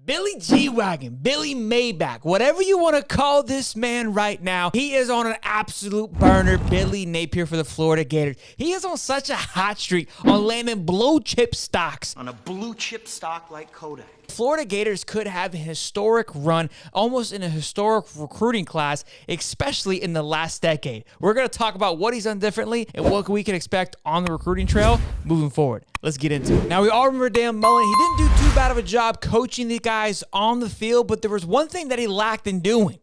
Billy G-Wagon, Billy Maybach, whatever you want to call this man right now, he is on an absolute burner. Billy Napier for the Florida Gators. He is on such a hot streak on landing blue chip stocks. On a blue chip stock like Kodak. Florida Gators could have a historic run, almost in a historic recruiting class, especially in the last decade. We're going to talk about what he's done differently and what we can expect on the recruiting trail moving forward. Let's get into it. Now, we all remember Dan Mullen. He didn't do too bad of a job coaching the guys on the field, but there was one thing that he lacked in doing,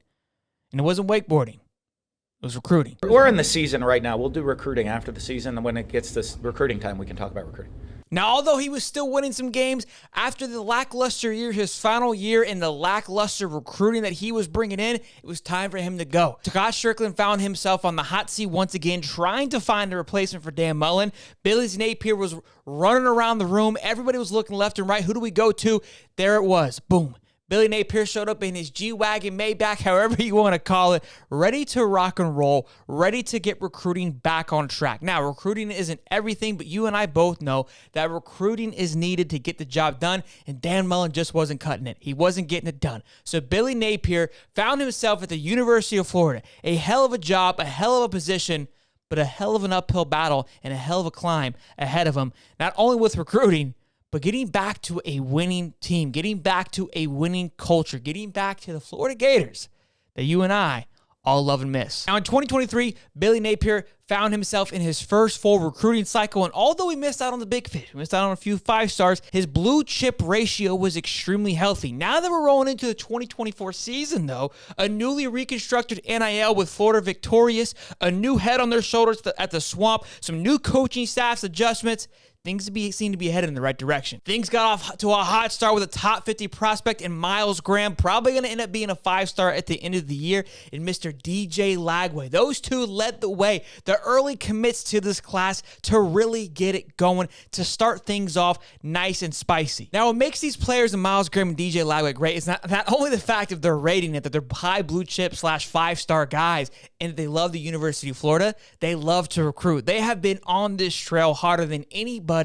and it wasn't wakeboarding. It was recruiting. We're in the season right now. We'll do recruiting after the season, and when it gets this recruiting time, we can talk about recruiting. Now, although he was still winning some games, after the lackluster year, his final year in the lackluster recruiting that he was bringing in, it was time for him to go. Scott Strickland found himself on the hot seat once again, trying to find a replacement for Dan Mullen. Billy Napier was running around the room. Everybody was looking left and right. Who do we go to? There it was. Boom. Billy Napier showed up in his G-Wagon, Maybach, however you want to call it, ready to rock and roll, ready to get recruiting back on track. Now, recruiting isn't everything, but you and I both know that recruiting is needed to get the job done, and Dan Mullen just wasn't cutting it. He wasn't getting it done. So Billy Napier found himself at the University of Florida. A hell of a job, a hell of a position, but a hell of an uphill battle and a hell of a climb ahead of him, not only with recruiting, but getting back to a winning team, getting back to a winning culture, getting back to the Florida Gators that you and I all love and miss. Now, in 2023, Billy Napier found himself in his first full recruiting cycle, and although he missed out on the big fish, missed out on a few 5-stars, his blue chip ratio was extremely healthy. Now that we're rolling into the 2024 season, though, a newly reconstructed NIL with Florida victorious, a new head on their shoulders at the Swamp, some new coaching staff's adjustments, things seem to be headed in the right direction. Things got off to a hot start with a top 50 prospect in Miles Graham, probably going to end up being a 5-star at the end of the year, in Mr. DJ Lagway. Those two led the way, the early commits to this class to really get it going, to start things off nice and spicy. Now, what makes these players in Miles Graham and DJ Lagway great is not only the fact of their rating, that they're high blue chip / 5-star guys, and they love the University of Florida. They love to recruit. They have been on this trail harder than anybody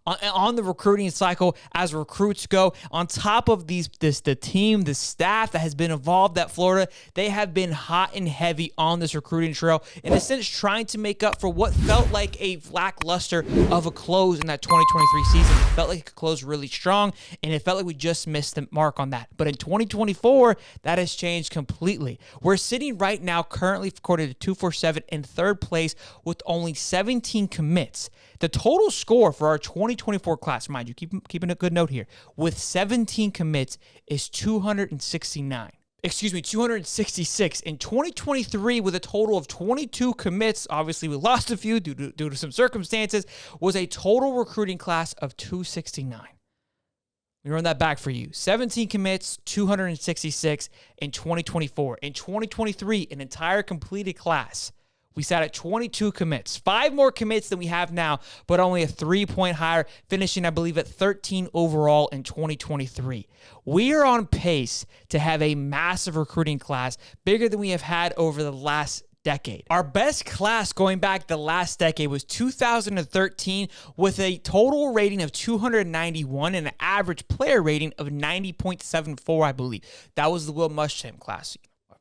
on the recruiting cycle as recruits go. On top of the team, the staff that has been involved at Florida, they have been hot and heavy on this recruiting trail, in a sense trying to make up for what felt like a lackluster of a close in that 2023 season. It felt like it could close really strong, and it felt like we just missed the mark on that. But in 2024, that has changed completely. We're sitting right now, currently according to 247, in third place with only 17 commits. The total score for our 2024 class, mind you, keeping a good note here, with 17 commits is 269. 266. In 2023, with a total of 22 commits, obviously we lost a few due to some circumstances, was a total recruiting class of 269. Let me run that back for you. 17 commits, 266 in 2024. In 2023, an entire completed class, we sat at 22 commits, 5 more commits than we have now, but only a 3-point higher, finishing, I believe, at 13 overall in 2023. We are on pace to have a massive recruiting class, bigger than we have had over the last decade. Our best class going back the last decade was 2013, with a total rating of 291 and an average player rating of 90.74, I believe. That was the Will Muschamp class. All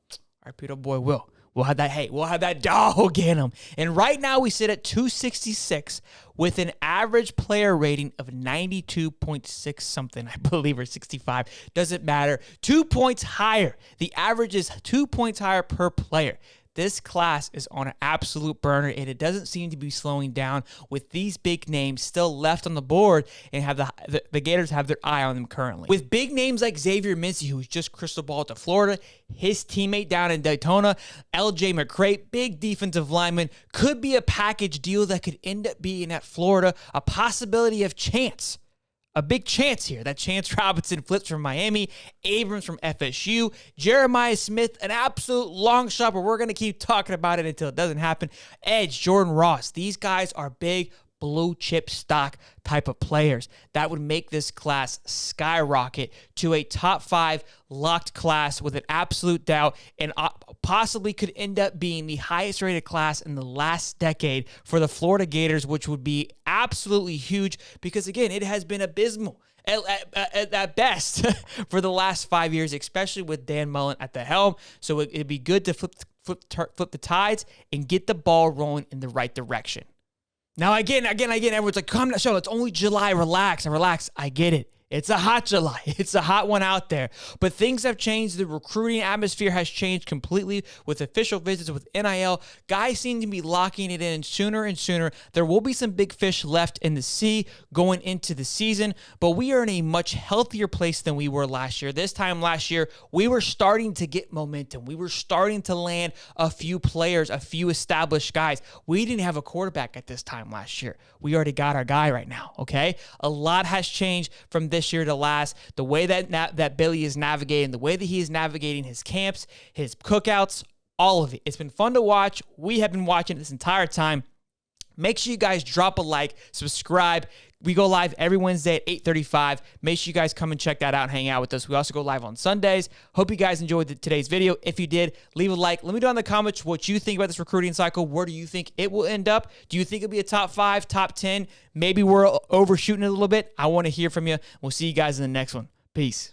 right, Peter boy, Will. We'll have that dog in him. And right now we sit at 266 with an average player rating of 92.6 something, I believe, or 65. Doesn't matter. 2 points higher. The average is 2 points higher per player. This class is on an absolute burner, and it doesn't seem to be slowing down with these big names still left on the board, and have the Gators have their eye on them currently. With big names like Xavier Mincy, who's just crystal ball to Florida, his teammate down in Daytona, LJ McCray, big defensive lineman, could be a package deal that could end up being at Florida, a possibility of chance. A big chance here that Chance Robinson flips from Miami, Abrams from FSU, Jeremiah Smith, an absolute long shot, but we're going to keep talking about it until it doesn't happen. Edge, Jordan Ross, these guys are big blue chip stock type of players that would make this class skyrocket to a top 5 locked class with an absolute doubt, and possibly could end up being the highest rated class in the last decade for the Florida Gators, which would be absolutely huge because, again, it has been abysmal. at best for the last 5 years, especially with Dan Mullen at the helm. So it'd be good to flip the tides and get the ball rolling in the right direction. Now, again, everyone's like, come on, show, it's only July. Relax. I get it. It's a hot July. It's a hot one out there. But things have changed. The recruiting atmosphere has changed completely with official visits, with NIL. Guys seem to be locking it in sooner and sooner. There will be some big fish left in the sea going into the season, but we are in a much healthier place than we were last year. This time last year, we were starting to get momentum. We were starting to land a few players, a few established guys. We didn't have a quarterback at this time last year. We already got our guy right now, okay? A lot has changed from this year to last. The way that Billy is navigating, the way that he is navigating his camps, his cookouts, all of it. It's been fun to watch. We have been watching it this entire time. Make sure you guys drop a like, subscribe. We go live every Wednesday at 8:35. Make sure you guys come and check that out and hang out with us. We also go live on Sundays. Hope you guys enjoyed today's video. If you did, leave a like. Let me know in the comments what you think about this recruiting cycle. Where do you think it will end up? Do you think it'll be a top 5, top 10? Maybe we're overshooting it a little bit. I want to hear from you. We'll see you guys in the next one. Peace.